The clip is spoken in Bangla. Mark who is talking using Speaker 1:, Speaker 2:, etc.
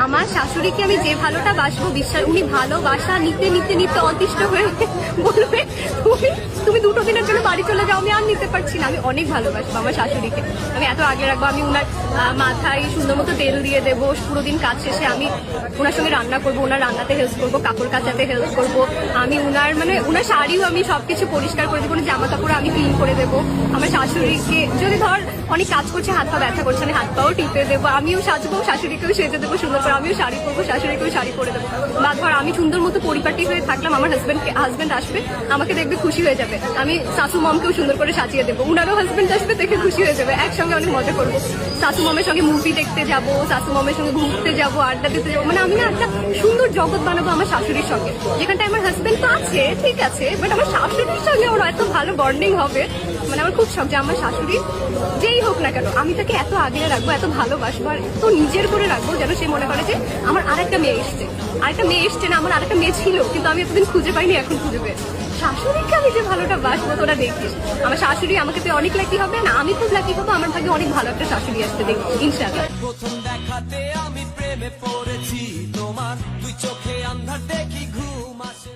Speaker 1: আমার শাশুড়িকে আমি যে ভালোটা বাসবো বিশ্বাস, উনি ভালোবাসা নিতে নিতে নিতে অতিষ্ঠ হয়ে বলবে তুমি তুমি 2 দিনের জন্য বাড়ি চলে যাও, আমি আর নিতে পারছি না। আমি অনেক ভালোবাসবো আমার শাশুড়িকে, আমি এত আগলে রাখবো। আমি উনার মাথায় সুন্দর মতো তেল দিয়ে দেবো, পুরো দিন কাজ শেষে আমি ওনার সঙ্গে রান্না করবো, ওনার রান্নাতে হেল্প করবো, কাপড় কাচাতে হেল্প করবো। আমি উনার শাড়িও আমি সবকিছু পরিষ্কার করে দেবো, জামা কাপড় আমি ক্লিন করে দেবো। আমার শাশুড়িকে যদি ধর অনেক কাজ করছে, হাত পা ব্যথা করছে, আমি হাত পাও টিপে দেবো। আমিও সাজবো, শাশুড়িকেও সেজে দেবো সুন্দর করে। আমিও শাড়ি পরবো, শাশুড়িকেও শাড়ি পরে দেবো। বা ধর আমি সুন্দর মতো পরিপাটি হয়ে থাকলাম, আমার হাজবেন্ড আসবে, আমাকে দেখবে খুশি হয়ে যাবে। আমি শাশু মমকেও সুন্দর করে সাজিয়ে দেবো, উনারও হাজবেন্ড আসবে, দেখে খুশি হয়ে যাবে। একসঙ্গে অনেক মজা করবো। শাশু মমের সঙ্গে মুভি দেখতে যাবো, শাশু মমের সঙ্গে ঘুরতে যাবো, আড্ডা দিতে যাবো। মানে আমি না একটা সুন্দর জগৎ বানাবো আমার শাশুড়ির সঙ্গে, যেখানটায় আমার হাজবেন্ড তো আছে ঠিক আছে, বাট আমার শাশুড়ির সঙ্গে আমার এত ভালো বন্ডিং হবে। মানে আমার খুব শখ যে আমার শাশুড়ি যেই হোক না কেন আমি তাকে এত আগলে রাখবো, এত ভালোবাসবো, আর এত নিজের করে রাখবো যেন সে মনে করে যে আমার আরেকটা মেয়ে এসছে না, আমার আরেকটা মেয়ে ছিল কিন্তু আমি এতদিন খুঁজে পাইনি, এখন খুঁজে পেয়ে। শাশুড়িকে আমি যে ভালোটা বাসবো তোরা দেখিস। আমার শাশুড়ি আমাকে তো অনেক লাকি হবে না, আমি খুব লাকি হবো, আমার ভাগ্যে অনেক ভালো একটা শাশুড়ি আসতে দেখি ইনশাআল্লাহ।
Speaker 2: প্রথম দেখাতে আমি প্রেমে পড়েছি তোমার, দুই চোখে আন্ধার দেখি ঘুম আসে।